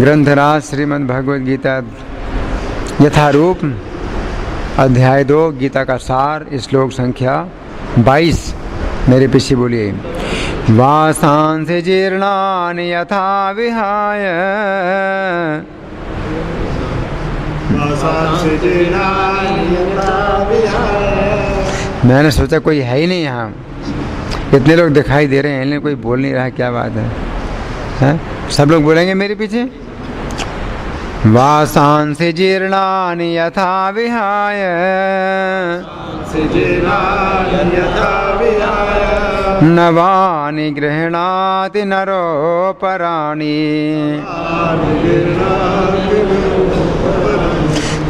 ग्रंथराज श्रीमद् भगवद गीता यथारूप अध्याय 2 गीता का सार श्लोक संख्या 22। मेरे पीछे बोलिए। वासांसि जीर्णानि यथा विहाय मैंने सोचा कोई है ही नहीं यहाँ, इतने लोग दिखाई दे रहे हैं लेकिन कोई बोल नहीं रहा। क्या बात है? सब लोग बोलेंगे मेरे पीछे। वासांसि जीर्णानि यथा विहाय नवानि गृह्णाति नरोपराणि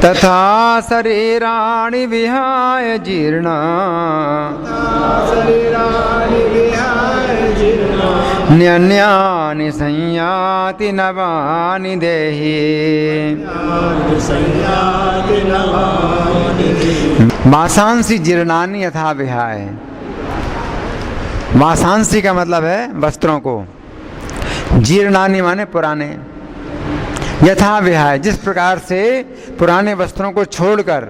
तथा शरीराणि विहाय जीर्णा न्यन्यानि संयाति नवानि देहि। वासांसि जीर्णानि यथा विहाय। वासांसि का मतलब है वस्त्रों को, जीर्णानि माने पुराने, यथा विहाय जिस प्रकार से पुराने वस्त्रों को छोड़कर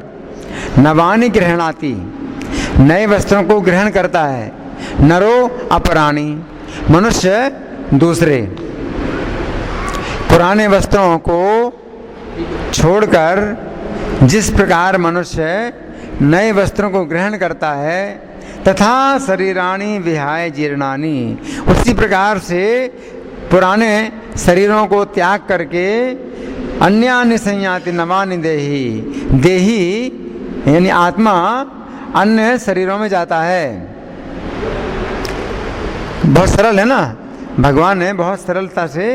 नवानि गृह्णाति नए वस्त्रों को ग्रहण करता है, नरो अपराणी मनुष्य दूसरे। पुराने वस्त्रों को छोड़कर जिस प्रकार मनुष्य नए वस्त्रों को ग्रहण करता है, तथा शरीराणि विहाय जीर्णानि उसी प्रकार से पुराने शरीरों को त्याग करके अन्यानि संयाति नवानि देहि। देहि यानी आत्मा अन्य शरीरों में जाता है। बहुत सरल है ना, भगवान ने बहुत सरलता से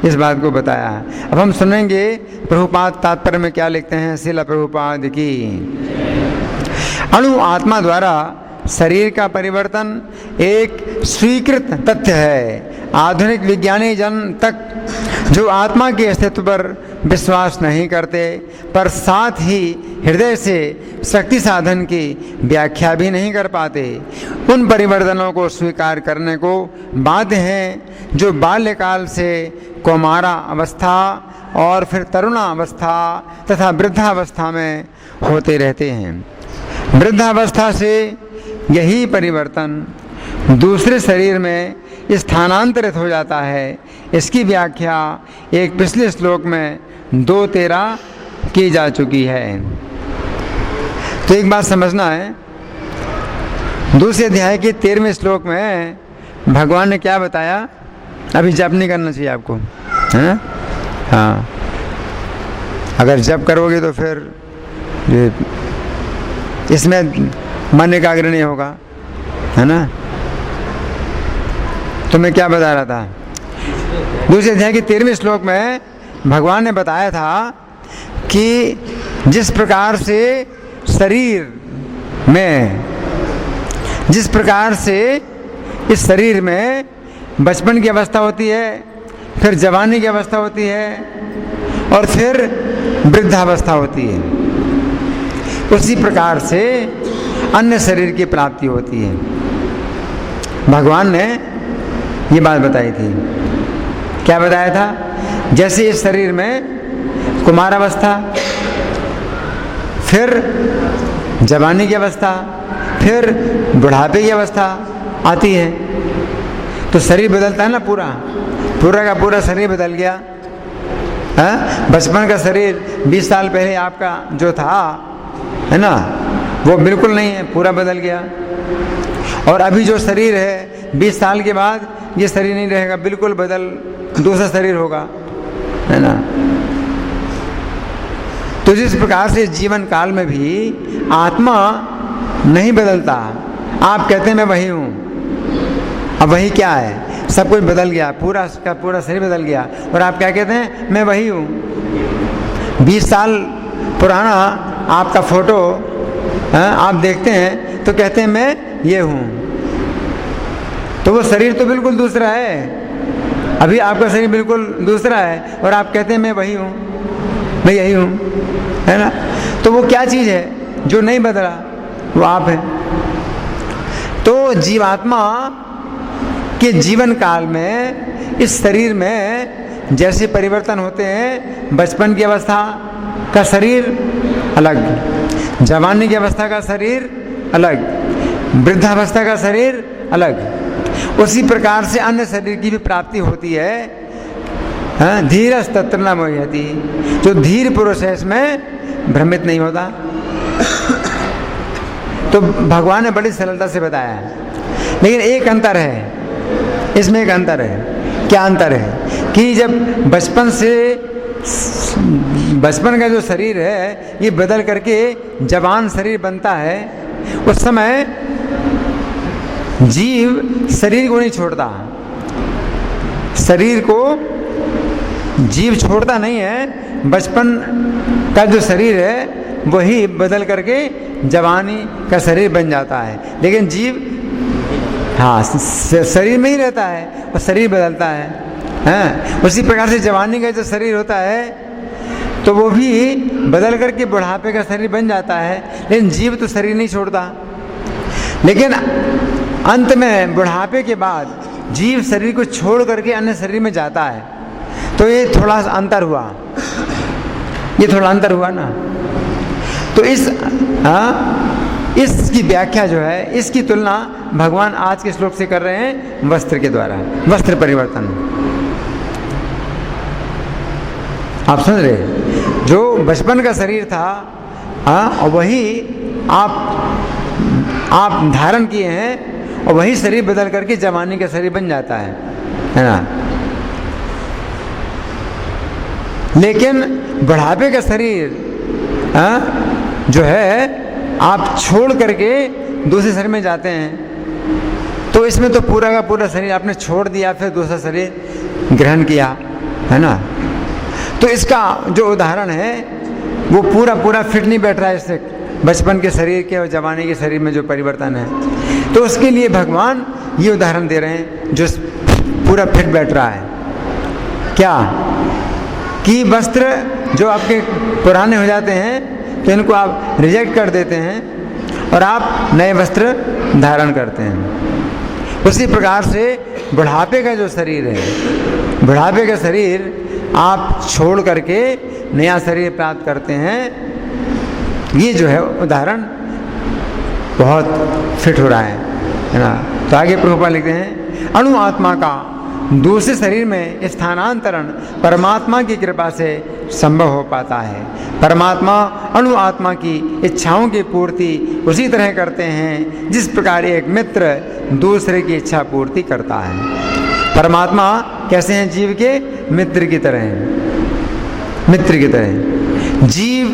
इस बात को बताया है। अब हम सुनेंगे प्रभुपाद तात्पर्य में क्या लिखते हैं। श्रील प्रभुपाद की। अणु आत्मा द्वारा शरीर का परिवर्तन एक स्वीकृत तथ्य है। आधुनिक विज्ञानी जन तक जो आत्मा के अस्तित्व पर विश्वास नहीं करते, पर साथ ही हृदय से शक्ति साधन की व्याख्या भी नहीं कर पाते, उन परिवर्तनों को स्वीकार करने को बाध्य हैं जो बाल्यकाल से कौमारा अवस्था और फिर तरुणावस्था तथा वृद्धावस्था में होते रहते हैं। वृद्धावस्था से यही परिवर्तन दूसरे शरीर में स्थानांतरित हो जाता है। इसकी व्याख्या एक पिछले श्लोक में 2:13 की जा चुकी है। तो एक बात समझना है, दूसरे अध्याय के 13वें श्लोक में भगवान ने क्या बताया। अभी जप नहीं करना चाहिए आपको, है ना? हाँ, अगर जप करोगे तो फिर इसमें मन एकाग्र नहीं होगा, है ना? तो मैं क्या बता रहा था, दूसरे अध्याय के 13वें श्लोक में भगवान ने बताया था कि जिस प्रकार से शरीर में, जिस प्रकार से इस शरीर में बचपन की अवस्था होती है, फिर जवानी की अवस्था होती है और फिर वृद्धावस्था होती है, उसी प्रकार से अन्य शरीर की प्राप्ति होती है। भगवान ने ये बात बताई थी। क्या बताया था? जैसे इस शरीर में कुमारावस्था, फिर जवानी की अवस्था, फिर बुढ़ापे की अवस्था आती है, तो शरीर बदलता है ना, पूरा का पूरा शरीर बदल गया। बचपन का शरीर 20 साल पहले आपका जो था, है ना, वो बिल्कुल नहीं है, पूरा बदल गया। और अभी जो शरीर है 20 साल के बाद ये शरीर नहीं रहेगा, बिल्कुल बदल दूसरा शरीर होगा, है ना? तो जिस प्रकार से पूर्ण काल में भी आत्मा नहीं बदलता। आप कहते हैं मैं वही हूँ, अब वही क्या है? सब कुछ बदल गया, पूरा का पूरा शरीर बदल गया, और आप क्या कहते हैं? मैं वही हूँ। 20 साल पुराना आपका फोटो आप देखते हैं तो कहते हैं मैं ये हूँ, तो वो शरीर तो बिल्कुल दूसरा है। अभी आपका शरीर बिल्कुल दूसरा है और आप कहते हैं मैं वही हूँ, मैं यही हूँ, है ना? तो वो क्या चीज़ है जो नहीं बदला? वो आप है। तो जीवात्मा के जीवन काल में इस शरीर में जैसे परिवर्तन होते हैं, बचपन की अवस्था का शरीर अलग, जवानी की अवस्था का शरीर अलग, वृद्धावस्था का शरीर अलग, उसी प्रकार से अन्य शरीर की भी प्राप्ति होती है। धीरज तत्र न मोहयति, जो धीर पुरुष है इसमें भ्रमित नहीं होता। तो भगवान ने बड़ी सरलता से बताया है, लेकिन एक अंतर है इसमें, एक अंतर है। क्या अंतर है कि जब बचपन का जो शरीर है ये बदल करके जवान शरीर बनता है, उस समय जीव शरीर को नहीं छोड़ता, शरीर को जीव छोड़ता नहीं है। बचपन का जो शरीर है वही बदल करके जवानी का शरीर बन जाता है, लेकिन जीव शरीर में ही रहता है और शरीर बदलता है। उसी प्रकार से जवानी का जो शरीर होता है तो वो भी बदल करके बुढ़ापे का शरीर बन जाता है, लेकिन जीव तो शरीर नहीं छोड़ता। लेकिन अंत में बुढ़ापे के बाद जीव शरीर को छोड़ करके अन्य शरीर में जाता है, तो ये थोड़ा अंतर हुआ, ये थोड़ा अंतर हुआ ना। तो इसकी व्याख्या जो है, इसकी तुलना भगवान आज के श्लोक से कर रहे हैं वस्त्र के द्वारा, वस्त्र परिवर्तन। आप समझ रहे, जो बचपन का शरीर था और वही आप धारण किए हैं, और वही शरीर बदल करके जवानी का शरीर बन जाता है ना। लेकिन बुढ़ापे का शरीर जो है आप छोड़ करके दूसरे शरीर में जाते हैं, तो इसमें तो पूरा का पूरा शरीर आपने छोड़ दिया, फिर दूसरा शरीर ग्रहण किया, है ना। तो इसका जो उदाहरण है वो पूरा फिट नहीं बैठ रहा है इससे, बचपन के शरीर के और जवानी के शरीर में जो परिवर्तन है। तो उसके लिए भगवान ये उदाहरण दे रहे हैं जो पूरा फिट बैठ रहा है। क्या कि वस्त्र जो आपके पुराने हो जाते हैं तो इनको आप रिजेक्ट कर देते हैं और आप नए वस्त्र धारण करते हैं। उसी प्रकार से बुढ़ापे का जो शरीर है, बुढ़ापे का शरीर आप छोड़ करके नया शरीर प्राप्त करते हैं। ये जो है उदाहरण बहुत फिट हो रहा है ना। तो आगे प्रभुपाद लिखते हैं, अणु आत्मा का दूसरे शरीर में स्थानांतरण परमात्मा की कृपा से संभव हो पाता है। परमात्मा अणु आत्मा की इच्छाओं की पूर्ति उसी तरह करते हैं जिस प्रकार एक मित्र दूसरे की इच्छा पूर्ति करता है। परमात्मा कैसे हैं? जीव के मित्र की तरह हैं, मित्र की तरह। जीव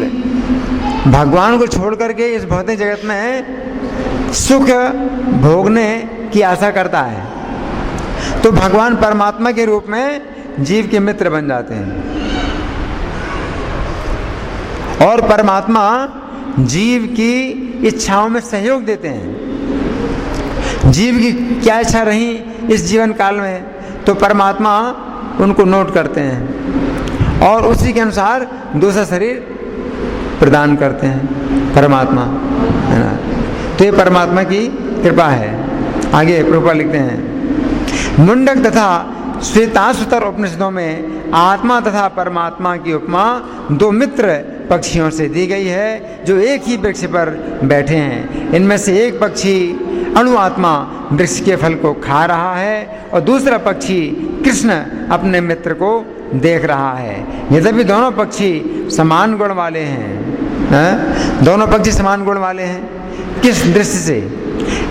भगवान को छोड़ करके इस भौतिक जगत में सुख भोगने की आशा करता है, तो भगवान परमात्मा के रूप में जीव के मित्र बन जाते हैं। और परमात्मा जीव की इच्छाओं में सहयोग देते हैं। जीव की क्या इच्छा रही इस जीवन काल में, तो परमात्मा उनको नोट करते हैं और उसी के अनुसार दूसरा शरीर प्रदान करते हैं परमात्मा, है ना। तो ये परमात्मा की कृपा है। आगे प्रभुपाद लिखते हैं, मुंडक तथा श्वेताश्वतर उपनिषदों में आत्मा तथा परमात्मा की उपमा दो मित्र पक्षियों से दी गई है जो एक ही वृक्ष पर बैठे हैं। इनमें से एक पक्षी अणु आत्मा वृक्ष के फल को खा रहा है और दूसरा पक्षी कृष्ण अपने मित्र को देख रहा है। यद्यपि दोनों पक्षी समान गुण वाले हैं, दोनों पक्षी समान गुण वाले हैं। किस दृष्टि से?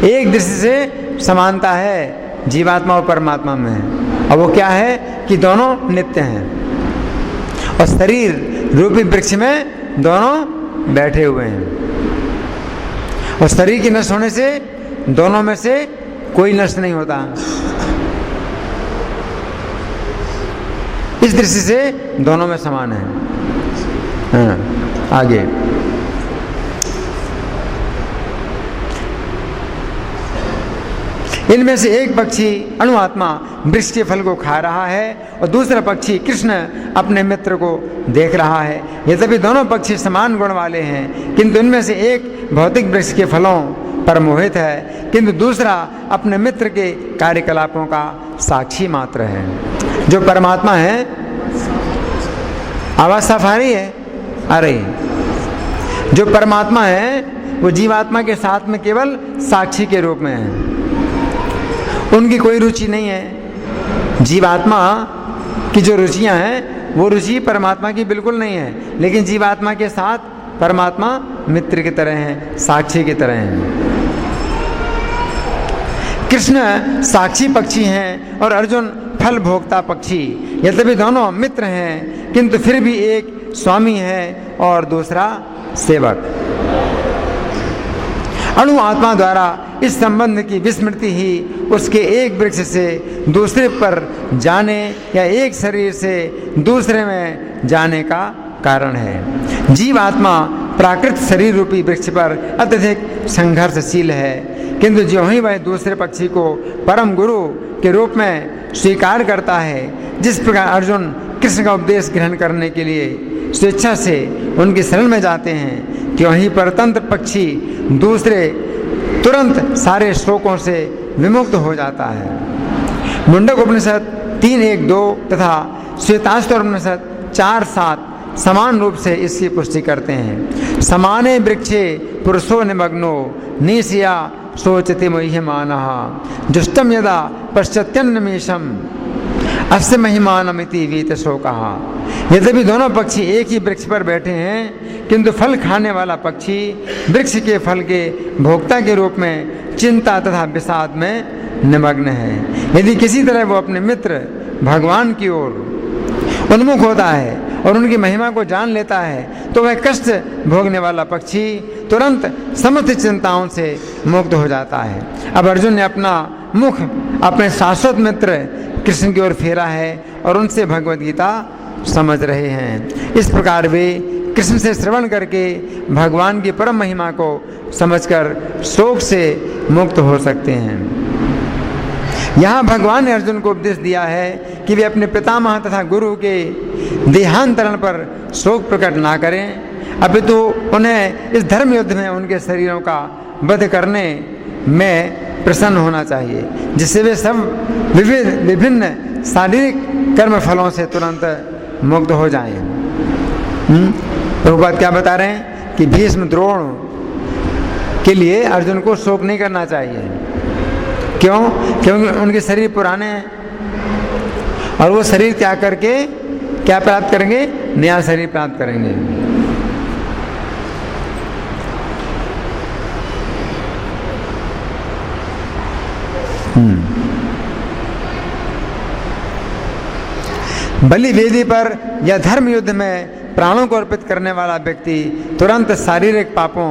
एक दृष्टि से समानता है जीवात्मा और परमात्मा में, और वो क्या है कि दोनों नित्य हैं और शरीर रूपी वृक्ष में दोनों बैठे हुए हैं। और शरीर के नष्ट होने से दोनों में से कोई नष्ट नहीं होता। इस दृष्टि से दोनों में समान है। आगे इनमें से एक पक्षी अणु आत्मा वृक्ष के फल को खा रहा है और दूसरा पक्षी कृष्ण अपने मित्र को देख रहा है। यद्यपि दोनों पक्षी समान गुण वाले हैं, किंतु इनमें से एक भौतिक वृक्ष के फलों पर मोहित है, किंतु दूसरा अपने मित्र के कार्यकलापों का साक्षी मात्र है। जो परमात्मा है आवाज साफ आ रही है? आ रही है। जो परमात्मा है वो जीवात्मा के साथ में केवल साक्षी के रूप में है, उनकी कोई रुचि नहीं है। जीवात्मा की जो रुचियां हैं वो रुचि परमात्मा की बिल्कुल नहीं है, लेकिन जीवात्मा के साथ परमात्मा मित्र की तरह हैं, साक्षी की तरह हैं। कृष्ण साक्षी पक्षी हैं और अर्जुन फल भोक्ता पक्षी। यद्यपि दोनों मित्र हैं किंतु फिर भी एक स्वामी है और दूसरा सेवक। अणु आत्मा द्वारा इस संबंध की विस्मृति ही उसके एक वृक्ष से दूसरे पर जाने या एक शरीर से दूसरे में जाने का कारण है। जीव आत्मा प्राकृत शरीर रूपी वृक्ष पर अत्यधिक संघर्षशील है, किंतु ज्यों ही वह दूसरे पक्षी को परम गुरु के रूप में स्वीकार करता है, जिस प्रकार अर्जुन कृष्ण का उपदेश ग्रहण करने के लिए स्वेच्छा से उनकी शरण में जाते हैं, त्यों ही परतंत्र पक्षी दूसरे तुरंत सारे शोकों से विमुक्त हो जाता है। मुंडक उपनिषद 3:1-2 तथा श्वेताश्वर उपनिषद 4:7 समान रूप से इसकी पुष्टि करते हैं। समाने वृक्षे पुरुषो निमग्नो निशिया सोचते मह्यमानः जुष्टम यदा पश्चात्यन्निमेषम अस्य महिमानमिति वीत शोकः। यद्यपि दोनों पक्षी एक ही वृक्ष पर बैठे हैं, किंतु फल खाने वाला पक्षी वृक्ष के फल के भोक्ता के रूप में चिंता तथा विषाद में निमग्न है। यदि किसी तरह वो अपने मित्र भगवान की ओर उन्मुख होता है और उनकी महिमा को जान लेता है, तो वह कष्ट भोगने वाला पक्षी तुरंत समस्त चिंताओं से मुक्त हो जाता है। अब अर्जुन ने अपना मुख अपने शाश्वत मित्र कृष्ण की ओर फेरा है और उनसे भगवद गीता समझ रहे हैं। इस प्रकार वे कृष्ण से श्रवण करके भगवान की परम महिमा को समझकर शोक से मुक्त हो सकते हैं। यहाँ भगवान ने अर्जुन को उपदेश दिया है कि वे अपने पितामह तथा गुरु के देहांतरण पर शोक प्रकट ना करें, अपितु उन्हें इस धर्म युद्ध में उनके शरीरों का वध करने में प्रसन्न होना चाहिए, जिससे वे सब विभिन्न शारीरिक कर्म फलों से तुरंत मुक्त हो जाएं। प्रभुपाद क्या बता रहे हैं कि भीष्म द्रोण के लिए अर्जुन को शोक नहीं करना चाहिए। क्यों? क्योंकि उनके शरीर पुराने हैं और वो शरीर त्याग करके क्या प्राप्त करेंगे? नया शरीर प्राप्त करेंगे। बलि वेदी पर या धर्म युद्ध में प्राणों को अर्पित करने वाला व्यक्ति तुरंत शारीरिक पापों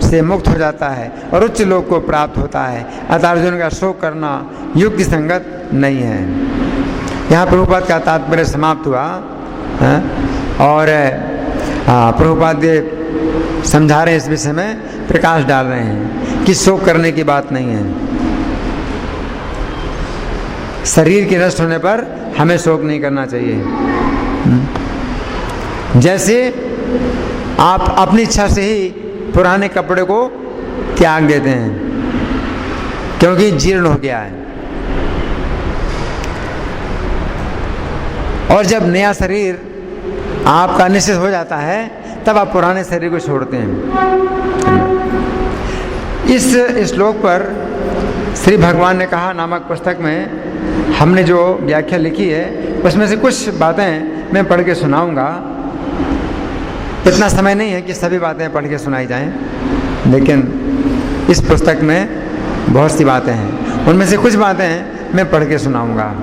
से मुक्त हो जाता है और उच्च लोक को प्राप्त होता है। अतः अर्जुन का शोक करना युक्ति संगत नहीं है। यहाँ प्रभुपाद का तात्पर्य समाप्त हुआ और प्रभुपाद समझा रहे हैं, इस विषय में प्रकाश डाल रहे हैं कि शोक करने की बात नहीं है। शरीर के नष्ट होने पर हमें शोक नहीं करना चाहिए। जैसे आप अपनी इच्छा से ही पुराने कपड़े को त्याग देते हैं क्योंकि जीर्ण हो गया है, और जब नया शरीर आपका निश्चित हो जाता है तब आप पुराने शरीर को छोड़ते हैं। इस श्लोक पर श्री भगवान ने कहा नामक पुस्तक में हमने जो व्याख्या लिखी है उसमें से कुछ बातें मैं पढ़ के सुनाऊंगा। इतना समय नहीं है कि सभी बातें पढ़ के सुनाई जाएं, लेकिन इस पुस्तक में बहुत सी बातें हैं, उनमें से कुछ बातें मैं पढ़ के सुनाऊंगा।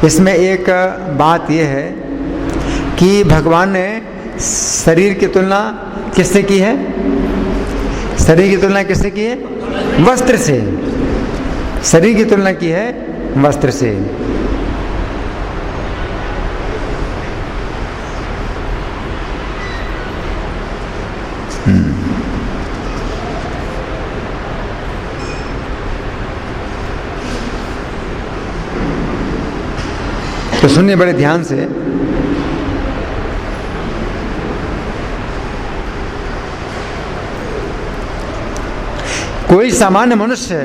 इसमें एक बात यह है कि भगवान ने शरीर की तुलना किससे की है? शरीर की तुलना किससे की है? वस्त्र से। शरीर की तुलना की है वस्त्र से। तो सुनिए बड़े ध्यान से। कोई सामान्य मनुष्य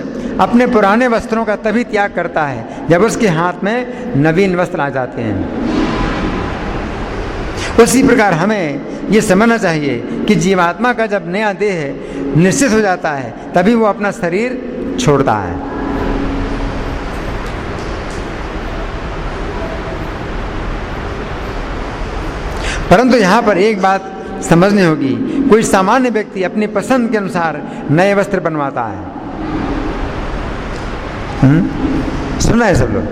अपने पुराने वस्त्रों का तभी त्याग करता है जब उसके हाथ में नवीन वस्त्र आ जाते हैं। उसी प्रकार हमें ये समझना चाहिए कि जीवात्मा का जब नया देह निश्चित हो जाता है तभी वो अपना शरीर छोड़ता है। परंतु यहाँ पर एक बात समझनी होगी, कोई सामान्य व्यक्ति अपनी पसंद के अनुसार नए वस्त्र बनवाता है। सुना है सब लोग?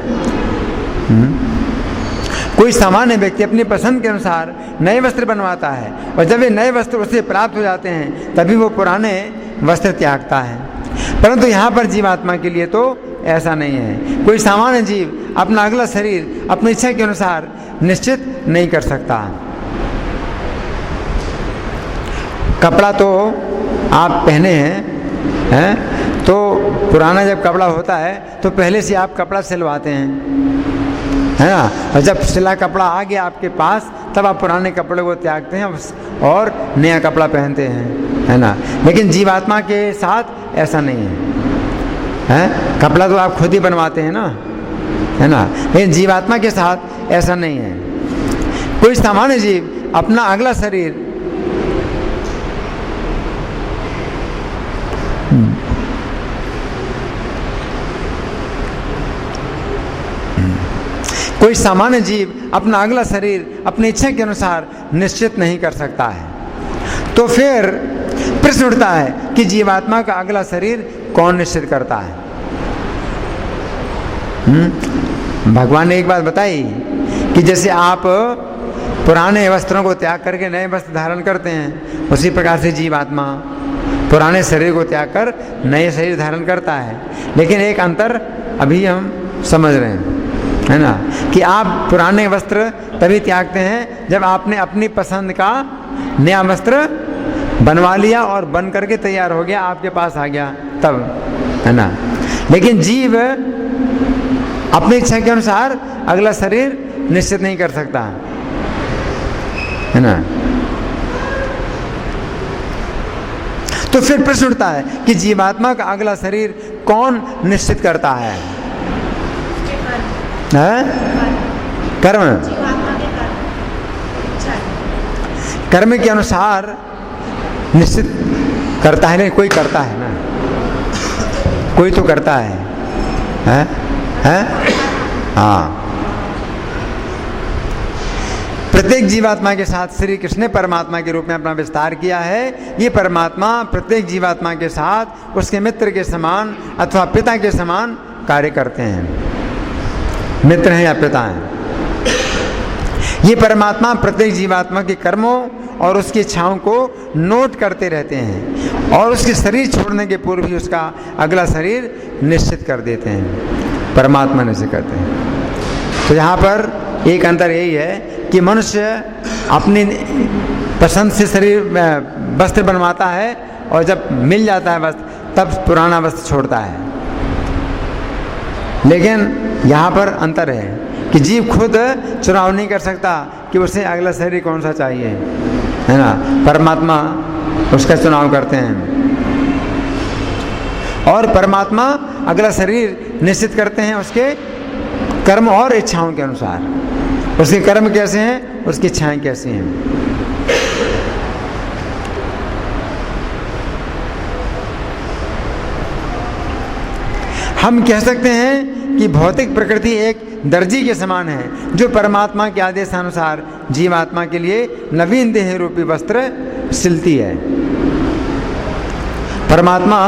कोई सामान्य व्यक्ति अपनी पसंद के अनुसार नए वस्त्र बनवाता है और जब ये नए वस्त्र उसे प्राप्त हो जाते हैं तभी वो पुराने वस्त्र त्यागता है। परंतु यहाँ पर जीवात्मा के लिए तो ऐसा नहीं है। कोई सामान्य जीव अपना अगला शरीर अपनी इच्छा के अनुसार निश्चित नहीं कर सकता। कपड़ा तो आप पहने हैं तो पुराना जब कपड़ा होता है तो पहले से आप कपड़ा सिलवाते हैं, है ना। और जब सिला कपड़ा आ गया आपके पास तब आप पुराने कपड़े को त्यागते हैं और नया कपड़ा पहनते हैं, है ना। लेकिन जीवात्मा के साथ ऐसा नहीं है, कपड़ा तो आप खुद ही बनवाते हैं ना, है ना। लेकिन जीवात्मा के साथ ऐसा नहीं है। कोई सामान्य जीव अपना अगला शरीर कोई सामान्य जीव अपना अगला शरीर अपनी इच्छा के अनुसार निश्चित नहीं कर सकता है। तो फिर प्रश्न उठता है कि जीवात्मा का अगला शरीर कौन निश्चित करता है? भगवान ने एक बात बताई कि जैसे आप पुराने वस्त्रों को त्याग करके नए वस्त्र धारण करते हैं, उसी प्रकार से जीवात्मा पुराने शरीर को त्याग कर नए शरीर धारण करता है। लेकिन एक अंतर अभी हम समझ रहे हैं, है ना, कि आप पुराने वस्त्र तभी त्यागते हैं जब आपने अपनी पसंद का नया वस्त्र बनवा लिया और बन करके तैयार हो गया, आपके पास आ गया तब, है ना। लेकिन जीव अपनी इच्छा के अनुसार अगला शरीर निश्चित नहीं कर सकता, है ना। तो फिर प्रश्न उठता है कि जीवात्मा का अगला शरीर कौन निश्चित करता है? कर्म। कर्म के अनुसार निश्चित करता है। नहीं, कोई करता है ना, कोई तो करता है, हाँ। प्रत्येक जीवात्मा के साथ श्री कृष्ण ने परमात्मा के रूप में अपना विस्तार किया है। ये परमात्मा प्रत्येक जीवात्मा के साथ उसके मित्र के समान अथवा पिता के समान कार्य करते हैं। मित्र हैं या पिता हैं। ये परमात्मा प्रत्येक जीवात्मा के कर्मों और उसकी इच्छाओं को नोट करते रहते हैं और उसके शरीर छोड़ने के पूर्व ही उसका अगला शरीर निश्चित कर देते हैं। परमात्मा निश्चित करते हैं। तो यहाँ पर एक अंतर यही है कि मनुष्य अपनी पसंद से शरीर वस्त्र बनवाता है और जब मिल जाता है वस्त्र तब पुराना वस्त्र छोड़ता है। लेकिन यहाँ पर अंतर है कि जीव खुद चुनाव नहीं कर सकता कि उसे अगला शरीर कौन सा चाहिए, है ना। परमात्मा उसका चुनाव करते हैं और परमात्मा अगला शरीर निश्चित करते हैं उसके कर्म और इच्छाओं के अनुसार। उसके कर्म कैसे हैं, उसकी इच्छाएं कैसी हैं। हम कह सकते हैं कि भौतिक प्रकृति एक दर्जी के समान है जो परमात्मा के आदेशानुसार जीवात्मा के लिए नवीन देह रूपी वस्त्र सिलती है। परमात्मा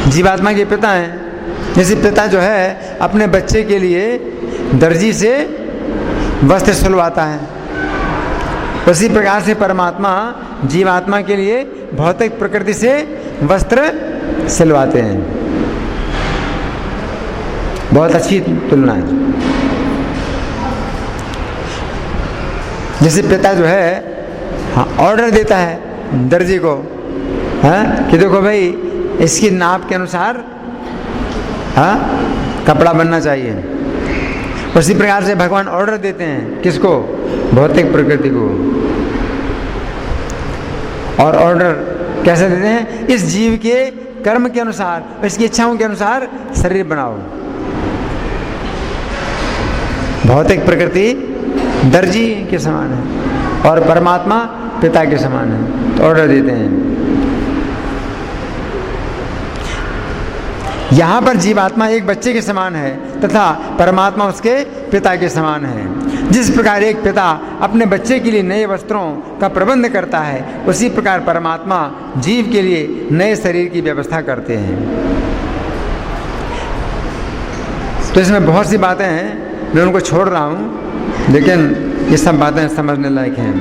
जीवात्मा के पिता हैं। जैसे पिता जो है अपने बच्चे के लिए दर्जी से वस्त्र सिलवाता है, उसी प्रकार से परमात्मा जीवात्मा के लिए भौतिक प्रकृति से वस्त्र सिलवाते हैं। बहुत अच्छी तुलना है। जैसे पिता जो है हाँ ऑर्डर देता है दर्जी को, हाँ कि देखो भाई इसकी नाप के अनुसार हाँ कपड़ा बनना चाहिए। उसी प्रकार से भगवान ऑर्डर देते हैं किसको? भौतिक प्रकृति को। और ऑर्डर कैसे देते हैं? इस जीव के कर्म के अनुसार, इसकी इच्छाओं के अनुसार शरीर बनाओ। भौतिक प्रकृति दर्जी के समान है और परमात्मा पिता के समान है। तो ऑर्डर देते हैं। यहाँ पर जीवात्मा एक बच्चे के समान है तथा परमात्मा उसके पिता के समान है। जिस प्रकार एक पिता अपने बच्चे के लिए नए वस्त्रों का प्रबंध करता है, उसी प्रकार परमात्मा जीव के लिए नए शरीर की व्यवस्था करते हैं। तो इसमें बहुत सी बातें हैं, मैं उनको छोड़ रहा हूँ, लेकिन ये सब बातें समझने लायक हैं।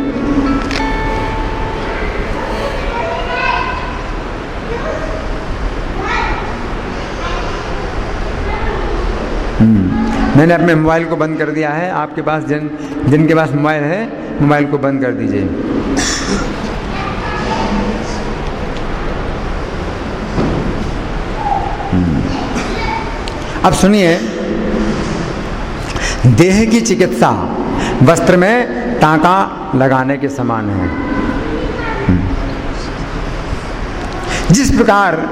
मैंने अपने मोबाइल को बंद कर दिया है। आपके पास जिनके पास मोबाइल है, मोबाइल को बंद कर दीजिए। अब सुनिए, देह की चिकित्सा वस्त्र में टांका लगाने के समान है। जिस प्रकार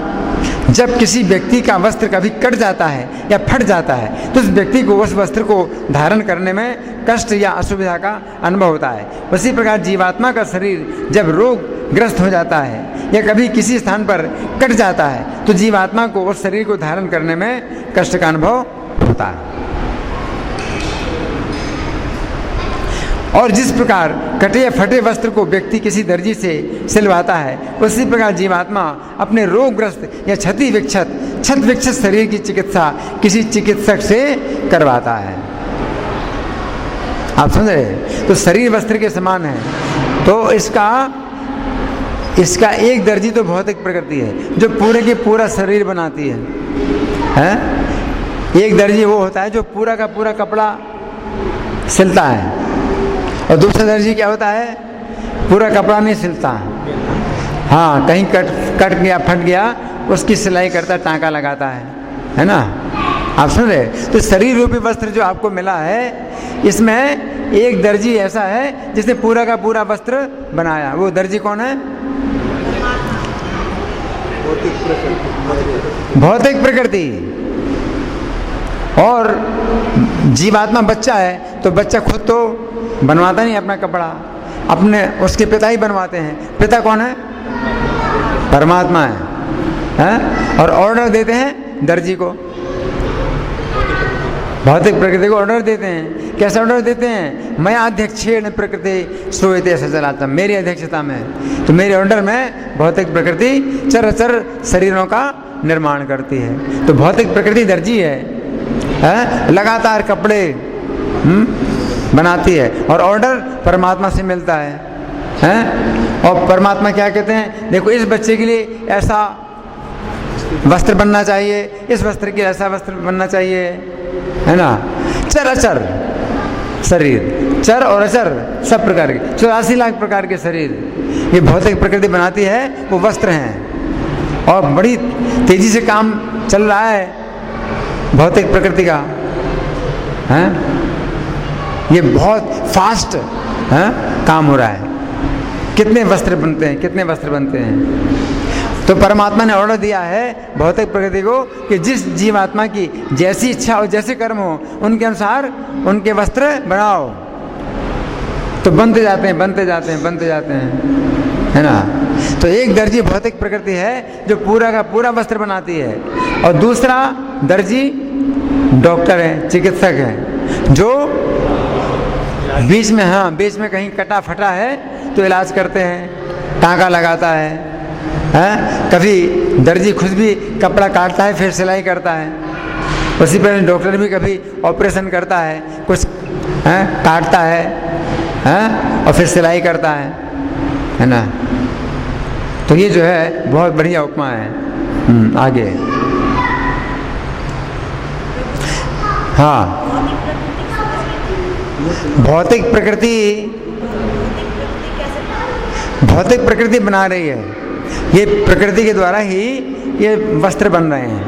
जब किसी व्यक्ति का वस्त्र कभी कट जाता है या फट जाता है तो उस व्यक्ति को उस वस्त्र को धारण करने में कष्ट या असुविधा का अनुभव होता है, उसी प्रकार जीवात्मा का शरीर जब रोग ग्रस्त हो जाता है या कभी किसी स्थान पर कट जाता है तो जीवात्मा को उस शरीर को धारण करने में कष्ट का अनुभव होता है। और जिस प्रकार कटे या फटे वस्त्र को व्यक्ति किसी दर्जी से सिलवाता है, उसी प्रकार जीवात्मा अपने रोगग्रस्त या क्षत विक्षत शरीर की चिकित्सा किसी चिकित्सक से करवाता है। आप समझ रहे? तो शरीर वस्त्र के समान है। तो इसका एक दर्जी तो भौतिक प्रकृति है जो पूरे के पूरा शरीर बनाती है? एक दर्जी वो होता है जो पूरा का पूरा कपड़ा सिलता है, और दूसरा दर्जी क्या होता है? पूरा कपड़ा नहीं सिलता है। हाँ, कहीं कट गया, फट गया, उसकी सिलाई करता, टांका लगाता है ना? आप सुन रहे? तो शरीर रूपी वस्त्र जो आपको मिला है, इसमें एक दर्जी ऐसा है जिसने पूरा का पूरा वस्त्र बनाया। वो दर्जी कौन है? भौतिक प्रकृति। और जीवात्मा बच्चा है तो बच्चा खुद तो बनवाता नहीं अपना कपड़ा, अपने उसके पिता ही बनवाते हैं। पिता कौन है? परमात्मा है? और ऑर्डर देते हैं दर्जी को, भौतिक प्रकृति को ऑर्डर देते हैं। कैसे ऑर्डर देते हैं? मैं अध्यक्षेण प्रकृति श्रूयते सचराचरम्, मेरी अध्यक्षता में, तो मेरे ऑर्डर में भौतिक प्रकृति चराचर शरीरों का निर्माण करती है। तो भौतिक प्रकृति दर्जी है, लगातार कपड़े बनाती है और ऑर्डर परमात्मा से मिलता है? और परमात्मा क्या कहते हैं? देखो, इस बच्चे के लिए ऐसा वस्त्र बनना चाहिए, इस वस्त्र के लिए ऐसा वस्त्र बनना चाहिए, है ना? चराचर शरीर, चर और अचर सब प्रकार के 84 लाख प्रकार के शरीर ये भौतिक प्रकृति बनाती है, वो वस्त्र हैं। और बड़ी तेजी से काम चल रहा है भौतिक प्रकृति का, है? ये बहुत फास्ट काम हो रहा है। कितने वस्त्र बनते हैं, कितने वस्त्र बनते हैं। तो परमात्मा ने ऑर्डर दिया है भौतिक प्रकृति को कि जिस जीवात्मा की जैसी इच्छा हो, जैसे कर्म हो, उनके अनुसार उनके वस्त्र बनाओ। तो बनते जाते हैं, बनते जाते हैं, बनते जाते हैं, है ना? तो एक दर्जी भौतिक प्रकृति है जो पूरा का पूरा वस्त्र बनाती है, और दूसरा दर्जी डॉक्टर है, चिकित्सक है, जो बीच में कहीं कटा फटा है तो इलाज करते हैं, टांका लगाता है। कभी दर्जी खुद भी कपड़ा काटता है फिर सिलाई करता है। उसी पर डॉक्टर भी कभी ऑपरेशन करता है, कुछ काटता है और फिर सिलाई करता है ना? तो ये जो है बहुत बढ़िया उपमा है। आगे हाँ, भौतिक प्रकृति बना रही है। ये प्रकृति के द्वारा ही ये वस्त्र बन रहे हैं।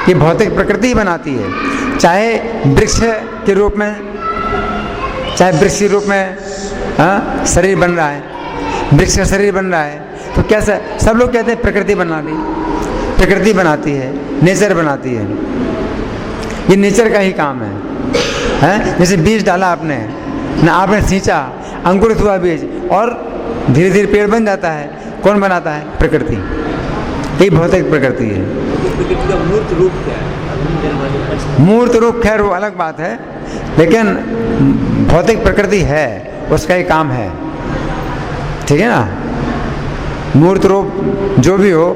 ये भौतिक प्रकृति ही बनाती है, चाहे वृक्ष के रूप में, चाहे वृक्ष के रूप में शरीर बन रहा है, वृक्ष का शरीर बन रहा है। तो कैसे सब लोग कहते हैं प्रकृति बना रही, प्रकृति बनाती है, नेचर बनाती है। ये नेचर का ही काम है, हैं? जैसे बीज डाला आपने ना, आपने सींचा, अंकुरित हुआ बीज और धीरे धीरे पेड़ बन जाता है। कौन बनाता है? प्रकृति। ये भौतिक प्रकृति है। प्रकृति का मूर्त रूप क्या है? मूर्त रूप खैर वो अलग बात है, लेकिन भौतिक प्रकृति है, उसका ही काम है, ठीक है ना। मूर्त रूप जो भी हो,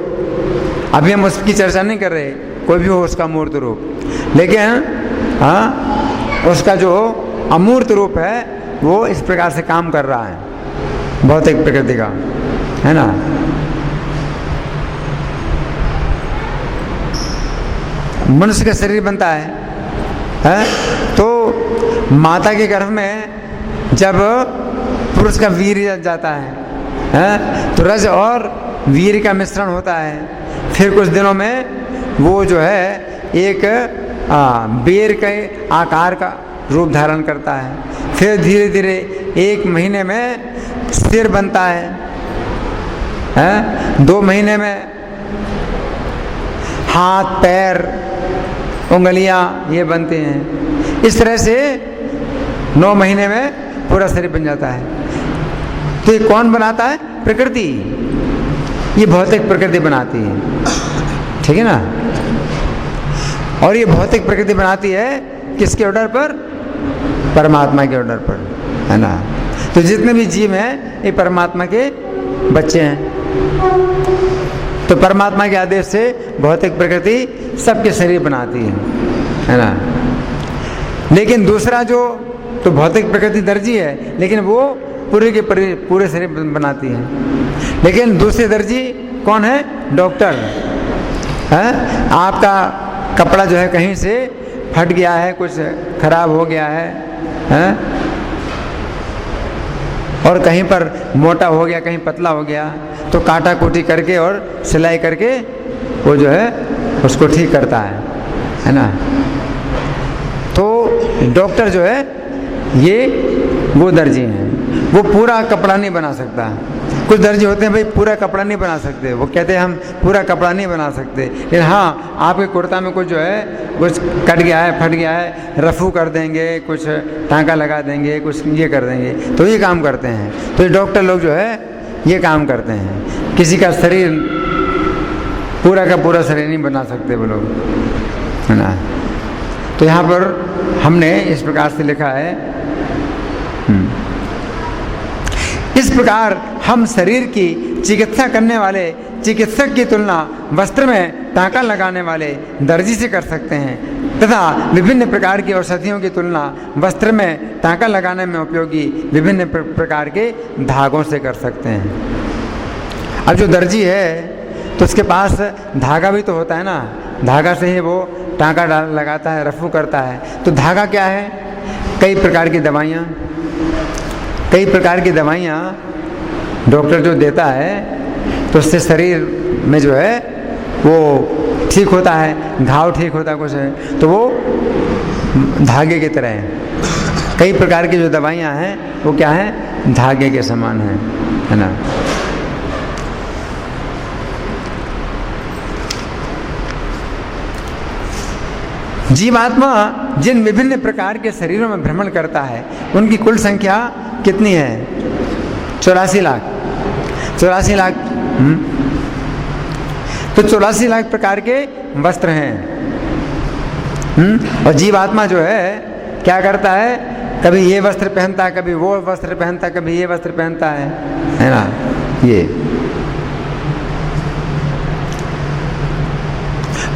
अभी हम उसकी चर्चा नहीं कर रहे, कोई भी हो उसका मूर्त रूप, लेकिन हाँ, उसका जो अमूर्त रूप है वो इस प्रकार से काम कर रहा है भौतिक प्रकृति का, है ना। मनुष्य का शरीर बनता है? तो माता के गर्भ में जब पुरुष का वीर जाता है, तो रज और वीर का मिश्रण होता है। फिर कुछ दिनों में वो जो है एक बेर के आकार का रूप धारण करता है। फिर धीरे धीरे 1 महीने में सिर बनता है, 2 महीने में हाथ, पैर, उंगलियां ये बनते हैं। इस तरह से 9 महीने में पूरा शरीर बन जाता है। तो ये कौन बनाता है? प्रकृति। ये भौतिक प्रकृति बनाती है, ठीक है ना। और ये भौतिक प्रकृति बनाती है किसके ऑर्डर पर? परमात्मा के ऑर्डर पर, है ना। तो जितने भी जीव हैं ये परमात्मा के बच्चे हैं। तो परमात्मा के आदेश से भौतिक प्रकृति सबके शरीर बनाती है ना। लेकिन दूसरा जो, तो भौतिक प्रकृति दर्जी है, लेकिन वो पूरे शरीर बनाती है। लेकिन दूसरे दर्जी कौन है? डॉक्टर है। आपका कपड़ा जो है कहीं से फट गया है, कुछ खराब हो गया है, और कहीं पर मोटा हो गया, कहीं पतला हो गया, तो काटा कुटी करके और सिलाई करके वो जो है उसको ठीक करता है ना। तो डॉक्टर जो है ये वो दर्जी हैं। वो पूरा कपड़ा नहीं बना सकता। कुछ दर्जी होते हैं भाई पूरा कपड़ा नहीं बना सकते, वो कहते हैं हम पूरा कपड़ा नहीं बना सकते, लेकिन हाँ आपके कुर्ता में कुछ जो है कुछ कट गया है, फट गया है, रफू कर देंगे, कुछ टाँका लगा देंगे, कुछ ये कर देंगे, तो ये काम करते हैं। तो ये डॉक्टर लोग जो है ये काम करते हैं। किसी का शरीर पूरा का पूरा शरीर नहीं बना सकते वो लोग, है ना। तो यहाँ पर हमने इस प्रकार से लिखा है, इस प्रकार हम शरीर की चिकित्सा करने वाले चिकित्सक की तुलना वस्त्र में टाँका लगाने वाले दर्जी से कर सकते हैं, तथा विभिन्न प्रकार की औषधियों की तुलना वस्त्र में टाँका लगाने में उपयोगी विभिन्न प्रकार के धागों से कर सकते हैं। अब जो दर्जी है तो उसके पास धागा भी तो होता है ना, धागा से ही वो टाँका लगाता है, रफू करता है। तो धागा क्या है? कई प्रकार की दवाइयाँ, कई प्रकार की दवाइयाँ डॉक्टर जो देता है तो उससे शरीर में जो है वो ठीक होता है, घाव ठीक होता है कुछ है, तो वो धागे की तरह है। कई प्रकार की जो दवाइयाँ हैं वो क्या है? धागे के समान है ना। जीवात्मा जिन विभिन्न प्रकार के शरीरों में भ्रमण करता है उनकी कुल संख्या कितनी है? 84 लाख। 84 लाख। तो 84 लाख प्रकार के वस्त्र हैं। और जीवात्मा जो है क्या करता है? कभी ये वस्त्र पहनता है, कभी वो वस्त्र पहनता है, कभी ये वस्त्र पहनता है ना। ये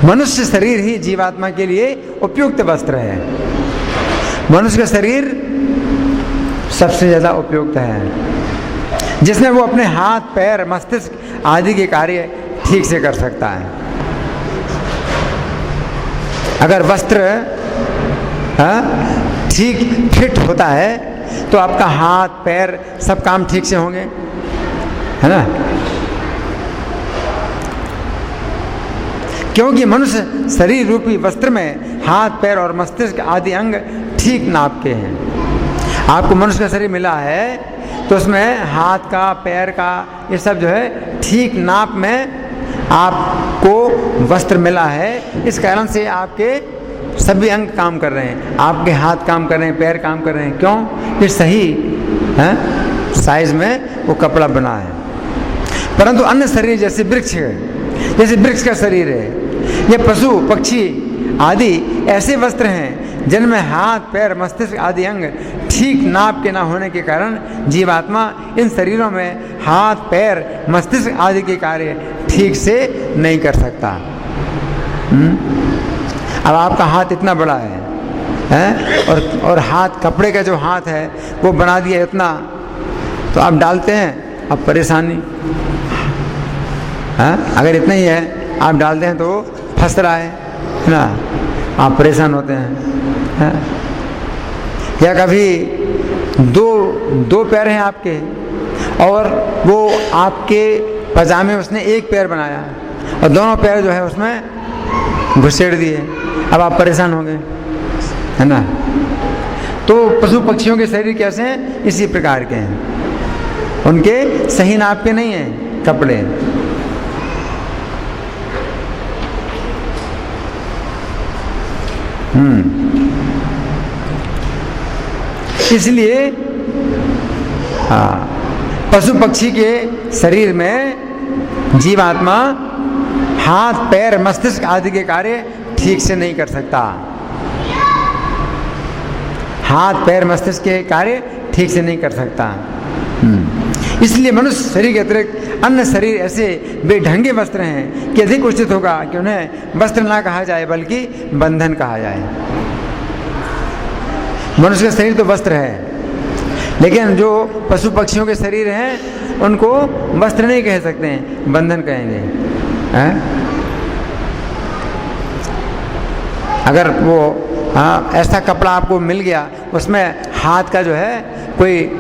मनुष्य शरीर ही जीवात्मा के लिए उपयुक्त वस्त्र है। मनुष्य का शरीर सबसे ज़्यादा उपयुक्त है, जिसमें वो अपने हाथ, पैर, मस्तिष्क आदि के कार्य ठीक से कर सकता है। अगर वस्त्र ठीक फिट होता है तो आपका हाथ, पैर सब काम ठीक से होंगे, है ना। क्योंकि मनुष्य शरीर रूपी वस्त्र में हाथ, पैर और मस्तिष्क आदि अंग ठीक नाप के हैं। आपको मनुष्य का शरीर मिला है तो उसमें हाथ का, पैर का, ये सब जो है ठीक नाप में आपको वस्त्र मिला है, इस कारण से आपके सभी अंग काम कर रहे हैं, आपके हाथ काम कर रहे हैं, पैर काम कर रहे हैं। क्यों? ये सही साइज में वो कपड़ा बना है। परंतु अन्य शरीर जैसे वृक्ष है, जैसे वृक्ष का शरीर है, ये पशु पक्षी आदि ऐसे वस्त्र हैं जिनमें हाथ पैर मस्तिष्क आदि अंग ठीक नाप के ना होने के कारण जीवात्मा इन शरीरों में हाथ पैर मस्तिष्क आदि के कार्य ठीक से नहीं कर सकता। अब आपका हाथ इतना बड़ा है और हाथ कपड़े का जो हाथ है वो बना दिया इतना, तो आप डालते हैं, अब परेशानी अगर इतना ही है आप डालते हैं तो फंस रहा है ना, आप परेशान होते हैं। या कभी दो पैर हैं आपके और वो आपके पजामे उसने एक पैर बनाया और दोनों पैर जो है उसमें घुसेड़ दिए, अब आप परेशान हो गए, है ना। तो पशु पक्षियों के शरीर कैसे हैं? इसी प्रकार के हैं, उनके सही नाप के नहीं हैं कपड़े। इसलिए पशु पक्षी के शरीर में जीवात्मा हाथ पैर मस्तिष्क आदि के कार्य ठीक से नहीं कर सकता, हाथ पैर मस्तिष्क के कार्य ठीक से नहीं कर सकता। इसलिए मनुष्य शरीर के अतिरिक्त अन्य शरीर ऐसे बेढंगे वस्त्र हैं कि अधिक उचित होगा कि उन्हें वस्त्र ना कहा जाए बल्कि बंधन कहा जाए। मनुष्य का शरीर तो वस्त्र है, लेकिन जो पशु पक्षियों के शरीर हैं उनको वस्त्र नहीं कह सकते हैं, बंधन कहेंगे। अगर वो ऐसा कपड़ा आपको मिल गया उसमें हाथ का जो है कोई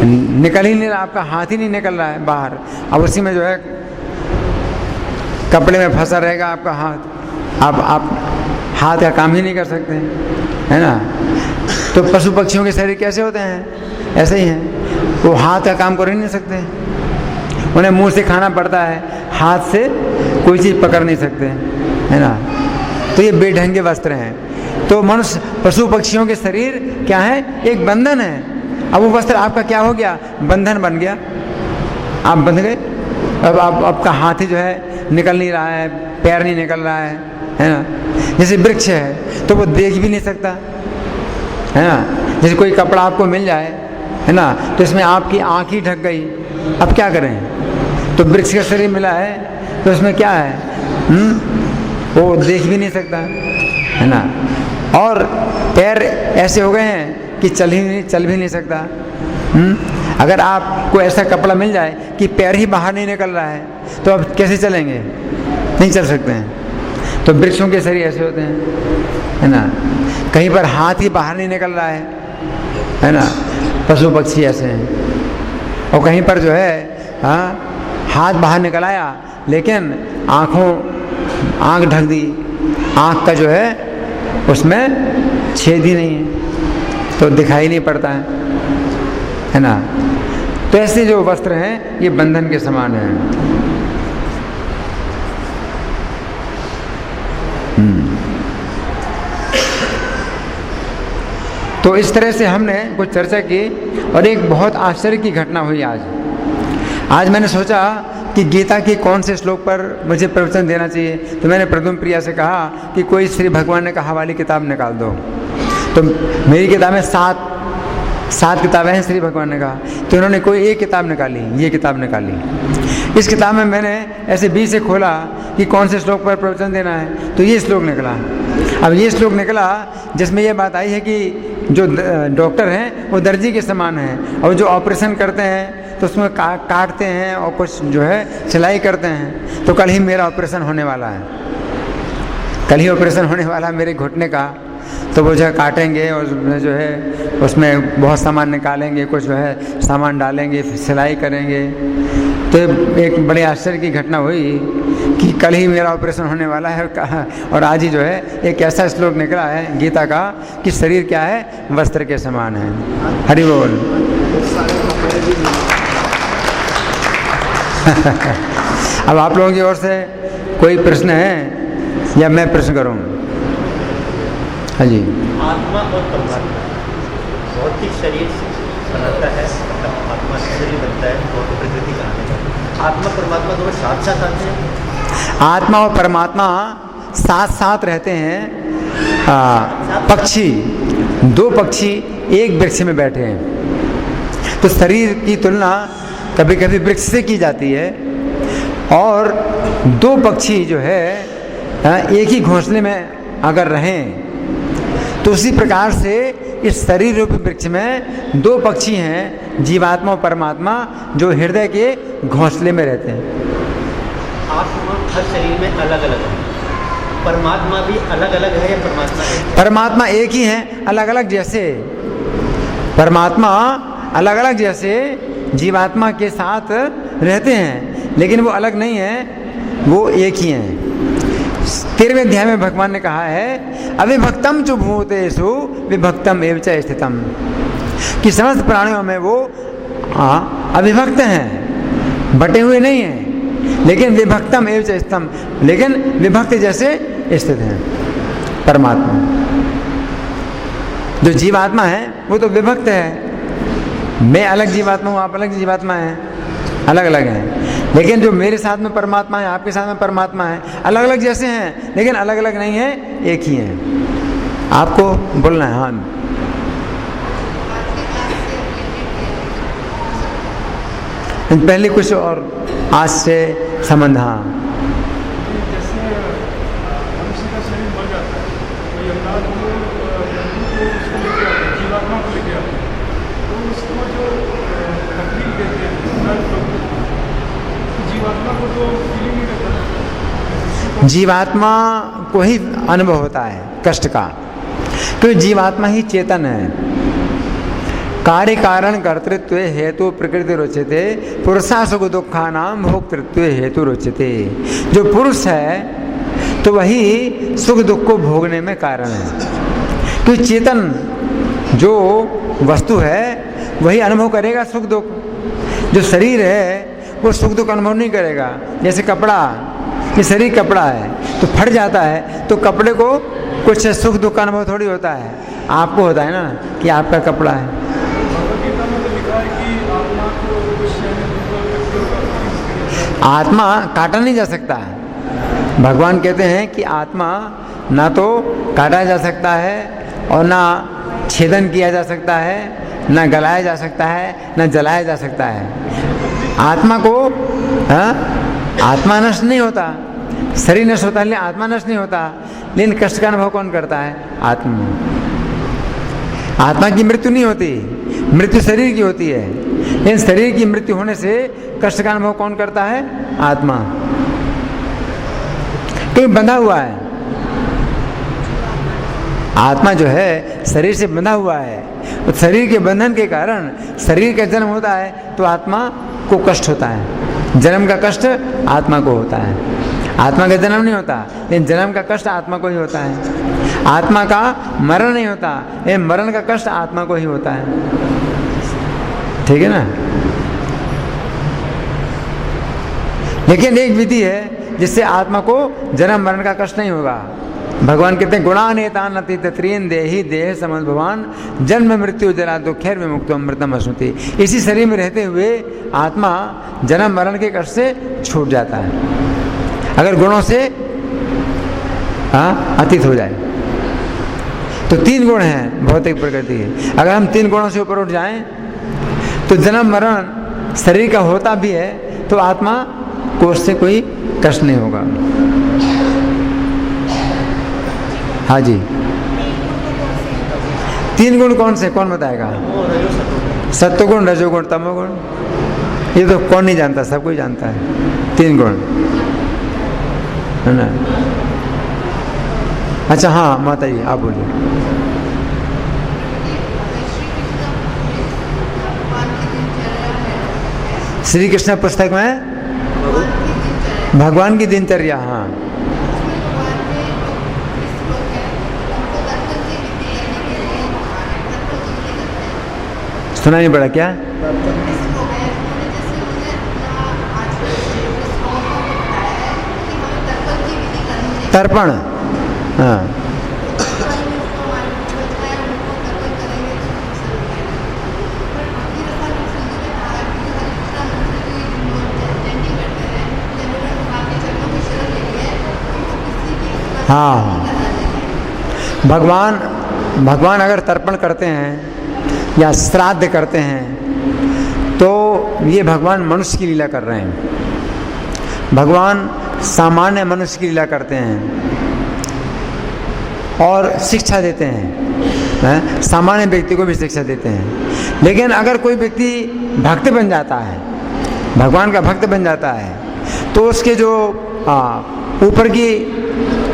निकल ही नहीं रहा, आपका हाथ ही नहीं निकल रहा है बाहर, अब उसी में जो है कपड़े में फंसा रहेगा आपका हाथ, आप हाथ का काम ही नहीं कर सकते, है ना। तो पशु पक्षियों के शरीर कैसे होते हैं? ऐसे ही हैं, वो हाथ का काम कर ही नहीं सकते, उन्हें मुंह से खाना पड़ता है, हाथ से कोई चीज़ पकड़ नहीं सकते, है ना। तो ये बेढंगे वस्त्र हैं। तो मनुष्य पशु पक्षियों के शरीर क्या है? एक बंधन है। अब वो वस्त्र आपका क्या हो गया? बंधन बन गया, आप बंध गए। अब आपका हाथ ही जो है निकल नहीं रहा है, पैर नहीं निकल रहा है ना। जैसे वृक्ष है तो वो देख भी नहीं सकता, है ना। जैसे कोई कपड़ा आपको मिल जाए, है ना, तो इसमें आपकी आँख ही ढक गई, अब क्या करें? तो वृक्ष का शरीर मिला है तो इसमें क्या है? वो देख भी नहीं सकता, है ना। और पैर ऐसे हो गए हैं कि चल भी नहीं सकता। अगर आपको ऐसा कपड़ा मिल जाए कि पैर ही बाहर नहीं निकल रहा है तो अब कैसे चलेंगे? नहीं चल सकते हैं। तो वृक्षों के शरीर ऐसे होते हैं, है ना। कहीं पर हाथ ही बाहर नहीं निकल रहा है ना, पशु पक्षी ऐसे हैं। और कहीं पर जो है हाथ बाहर निकल आया लेकिन आँख ढक दी, आँख का जो है उसमें छेद ही नहीं है तो दिखाई नहीं पड़ता है ना। तो ऐसे जो वस्त्र हैं ये बंधन के समान हैं। तो इस तरह से हमने कुछ चर्चा की और एक बहुत आश्चर्य की घटना हुई आज मैंने सोचा कि गीता के कौन से श्लोक पर मुझे प्रवचन देना चाहिए, तो मैंने प्रद्युम्न प्रिया से कहा कि कोई श्री भगवान ने कहा वाली किताब निकाल दो। तो मेरी किताब में सात किताबें हैं श्री भगवान ने कहा, तो उन्होंने कोई एक किताब निकाली, ये किताब निकाली। इस किताब में मैंने ऐसे बीच से खोला कि कौन से श्लोक पर प्रवचन देना है, तो ये श्लोक निकला। अब ये श्लोक निकला जिसमें ये बात आई है कि जो डॉक्टर हैं वो दर्जी के समान हैं और जो ऑपरेशन करते हैं तो उसमें काटते हैं और कुछ जो है सिलाई करते हैं। तो कल ही मेरा ऑपरेशन होने वाला है, कल ही ऑपरेशन होने वाला है मेरे घुटने का। तो वो जो है काटेंगे और जो है उसमें बहुत सामान निकालेंगे, कुछ जो है सामान डालेंगे, फिर सिलाई करेंगे। तो एक बड़े आश्चर्य की घटना हुई कि कल ही मेरा ऑपरेशन होने वाला है और आज ही जो है एक ऐसा श्लोक निकला है गीता का कि शरीर क्या है? वस्त्र के समान है। हरि बोल। अब आप लोगों की ओर से कोई प्रश्न है या मैं प्रश्न करूं? हाँ जी। आत्मा और परमात्मा, भौतिक शरीर बनाता है, आत्मा शरीर बनता है, भौतिक प्रकृति बनाने का। आत्मा परमात्मा दोनों साथ साथ आते हैं? आत्मा और परमात्मा साथ साथ रहते हैं। पक्षी, दो पक्षी एक वृक्ष में बैठे हैं तो शरीर की तुलना कभी कभी वृक्ष से की जाती है, और दो पक्षी जो है एक ही घोंसले में अगर रहें तो उसी प्रकार से इस शरीर रूपी वृक्ष में दो पक्षी हैं, जीवात्मा और परमात्मा, जो हृदय के घोंसले में रहते हैं। आत्मा हर शरीर में अलग अलग है, परमात्मा भी अलग अलग है या परमात्मा एक है? परमात्मा एक ही है, अलग अलग जैसे परमात्मा अलग अलग जैसे जीवात्मा के साथ रहते हैं, लेकिन वो अलग नहीं है, वो एक ही हैं। 13वें अध्याय में भगवान ने कहा है अविभक्तम चु भूतेषु विभक्तम एव च स्थितम, कि समस्त प्राणियों में वो अविभक्त हैं, बटे हुए नहीं हैं, लेकिन विभक्तम एव च स्थितम, लेकिन विभक्त जैसे स्थित हैं। परमात्मा जो जीवात्मा है वो तो विभक्त है, मैं अलग जीवात्मा हूँ, आप अलग जीवात्मा हैं, अलग अलग हैं, लेकिन जो मेरे साथ में परमात्मा है, आपके साथ में परमात्मा है, अलग अलग जैसे हैं लेकिन अलग अलग नहीं है, एक ही हैं। आपको बोलना है। हाँ, पहले कुछ और आज से संबंध। हाँ, जैसे मनुष्य का शरीर बन जाता है तो यमराज वो उसको लेके आते हैं, जीवात्मा को लेके आते हैं, तो उसको जो तकलीफ देते हैं दर्द को, जीवात्मा को तो फीलिंग नहीं करता, जीवात्मा को ही अनुभव होता है कष्ट का, तो जीवात्मा ही चेतन है। कार्य कारण कर्तृत्व हेतु प्रकृति रोचते, पुरुषा सुख दुखा नाम भोक्तृत्व हेतु रोचते। जो पुरुष है तो वही सुख दुख को भोगने में कारण है, तो चेतन जो वस्तु है वही अनुभव करेगा सुख दुख। जो शरीर है वो सुख दुख अनुभव नहीं करेगा। जैसे कपड़ा, ये शरीर कपड़ा है तो फट जाता है तो कपड़े को कुछ सुख दुख का अनुभव थोड़ी होता है, आपको होता है ना कि आपका कपड़ा है। आत्मा काटा नहीं जा सकता है। भगवान कहते हैं कि आत्मा ना तो काटा जा सकता है और ना छेदन किया जा सकता है, ना गलाया जा सकता है, ना जलाया जा सकता है। आत्मा को आत्मा नष्ट नहीं होता, शरीर नष्ट होता है लेकिन आत्मा नष्ट नहीं होता। लेकिन कष्ट का अनुभव कौन करता है? आत्मा। आत्मा की मृत्यु नहीं होती, मृत्यु शरीर की होती है, लेकिन शरीर की मृत्यु होने से कष्ट का अनुभव कौन करता है? आत्मा। क्योंकि बंधा हुआ है, आत्मा जो है शरीर से बंधा हुआ है, तो शरीर के बंधन के कारण शरीर का जन्म होता है तो आत्मा को कष्ट होता है। जन्म का कष्ट आत्मा को होता है, आत्मा का जन्म नहीं होता, लेकिन जन्म का कष्ट आत्मा को ही होता है। आत्मा का मरण नहीं होता, ये मरण का कष्ट आत्मा को ही होता है। ठीक है ना? लेकिन एक विधि है जिससे आत्मा को जन्म मरण का कष्ट नहीं होगा। भगवान कहते हैं गुणानेतान अतीत त्रियन देहि देह समझ भगवान जन्म मृत्यु जरा दुखैर विमुक्तो अमृतम अश्नुति। इसी शरीर में रहते हुए आत्मा जन्म मरण के कष्ट से छूट जाता है अगर गुणों से अतीत हो जाए। तो 3 गुण हैं भौतिक प्रकृति के, अगर हम 3 गुणों से ऊपर उठ जाएं तो जन्म मरण शरीर का होता भी है तो आत्मा को उससे कोई कष्ट नहीं होगा। हाँ जी, 3 गुण कौन से, कौन बताएगा? सत्वगुण, रजोगुण, तमोगुण। ये तो कौन नहीं जानता, सब कोई जानता है 3 गुण, है ना? अच्छा हाँ माता जी आप बोलिए। श्री कृष्ण पुस्तक में भगवान की दिनचर्या। हाँ, सुना नहीं पड़ा क्या? तर्पण, हाँ, हाँ, भगवान अगर तर्पण करते हैं या श्राद्ध करते हैं तो ये भगवान मनुष्य की लीला कर रहे हैं। भगवान सामान्य मनुष्य की लीला करते हैं और शिक्षा देते हैं, सामान्य व्यक्ति को भी शिक्षा देते हैं। लेकिन अगर कोई व्यक्ति भक्त बन जाता है, भगवान का भक्त बन जाता है, तो उसके जो ऊपर की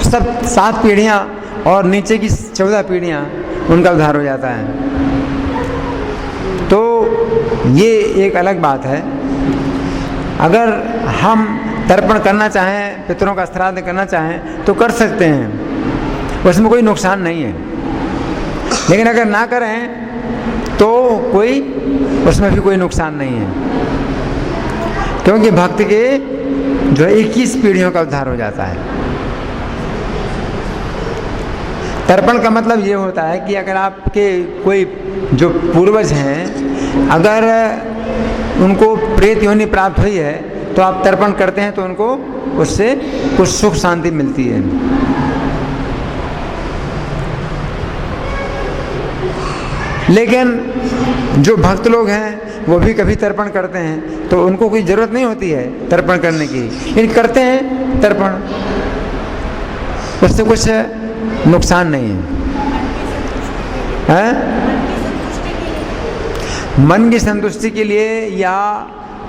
सब 7 पीढ़ियाँ और नीचे की 14 पीढ़ियाँ उनका उद्धार हो जाता है। तो ये एक अलग बात है। अगर हम तर्पण करना चाहें, पितरों का श्राद्ध करना चाहें तो कर सकते हैं, उसमें कोई नुकसान नहीं है। लेकिन अगर ना करें तो कोई उसमें भी कोई नुकसान नहीं है, क्योंकि भक्त के जो 21 पीढ़ियों का उद्धार हो जाता है। तर्पण का मतलब ये होता है कि अगर आपके कोई जो पूर्वज हैं, अगर उनको प्रेत योनि प्राप्त हुई है तो आप तर्पण करते हैं तो उनको उससे कुछ सुख शांति मिलती है। लेकिन जो भक्त लोग हैं वो भी कभी तर्पण करते हैं तो उनको कोई ज़रूरत नहीं होती है तर्पण करने की, लेकिन करते हैं तर्पण, उससे कुछ नुकसान नहीं है। मन की संतुष्टि के लिए या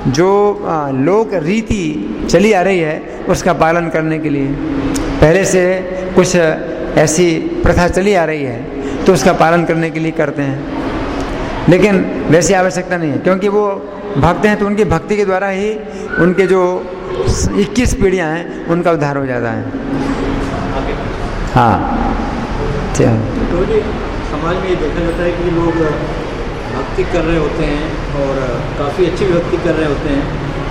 जो लोक रीति चली आ रही है उसका पालन करने के लिए, पहले से कुछ ऐसी प्रथा चली आ रही है तो उसका पालन करने के लिए करते हैं। लेकिन वैसी आवश्यकता नहीं है, क्योंकि वो भक्त हैं तो उनकी भक्ति के द्वारा ही उनके जो 21 पीढ़ियाँ हैं उनका उद्धार हो जाता है। हाँ, तो जी समाज में ये देखा जाता है कि लोग भक्ति कर रहे होते हैं और काफ़ी अच्छी भक्ति कर रहे होते हैं,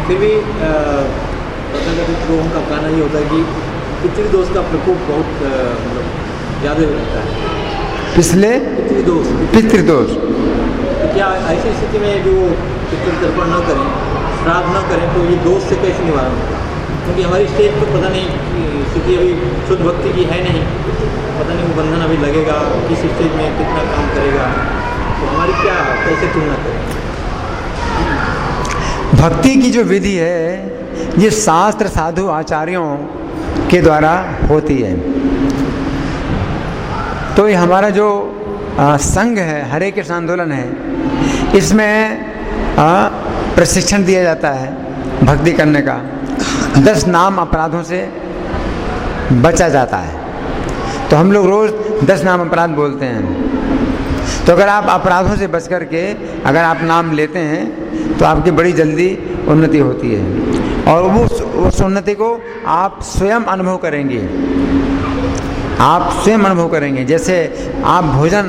फिर भी तथाकथित लोगों का कहना ये होता है कि पितृदोष का प्रकोप बहुत मतलब ज़्यादा रहता है। पितृदोष तो क्या ऐसी स्थिति में जो पितृतर्पण न करें, श्राद्ध न करें, तो ये दोष से कैसे निवारण होगा? क्योंकि हमारी स्टेज तो पता नहीं स्थिति अभी शुद्ध भक्ति की है नहीं, पता नहीं वो बंधन अभी लगेगा, किस स्टेज में कितना काम करेगा, तो हमारी क्या कैसे तुलना करें? भक्ति की जो विधि है ये शास्त्र साधु आचार्यों के द्वारा होती है। तो ये हमारा जो संघ है, हरे कृष्ण आंदोलन है, इसमें प्रशिक्षण दिया जाता है भक्ति करने का। 10 नाम अपराधों से बचा जाता है, तो हम लोग रोज़ 10 नाम अपराध बोलते हैं। तो अगर आप अपराधों से बच कर के अगर आप नाम लेते हैं तो आपकी बड़ी जल्दी उन्नति होती है, और उस उन्नति को आप स्वयं अनुभव करेंगे। आप स्वयं अनुभव करेंगे। जैसे आप भोजन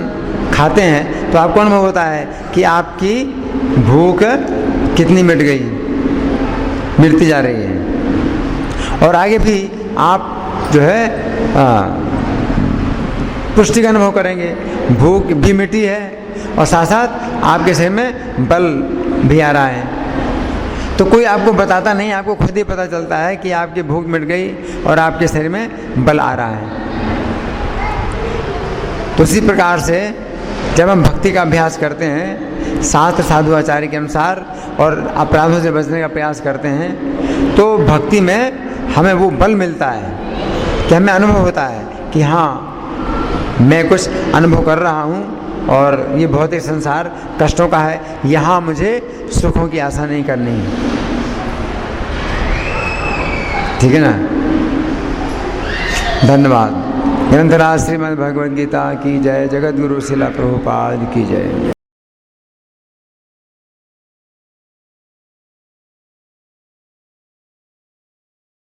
खाते हैं तो आपको अनुभव होता है कि आपकी भूख कितनी मिट गई, मिटती जा रही है, और आगे भी आप जो है पुष्टि का अनुभव करेंगे, भूख भी मिटी है और साथ साथ आपके शरीर में बल भी आ रहा है। तो कोई आपको बताता नहीं, आपको खुद ही पता चलता है कि आपकी भूख मिट गई और आपके शरीर में बल आ रहा है। तो इसी प्रकार से जब हम भक्ति का अभ्यास करते हैं शास्त्र साधु आचार्य के अनुसार और अपराधों से बचने का प्रयास करते हैं, तो भक्ति में हमें वो बल मिलता है कि हमें अनुभव होता है कि हाँ, मैं कुछ अनुभव कर रहा हूँ और ये भौतिक संसार कष्टों का है, यहाँ मुझे सुखों की आशा नहीं करनी है। ठीक है ना? धन्यवाद। ग्रंथराज श्रीमद् भगवद गीता की जय। जगत गुरु शिला प्रभुपाद की जय।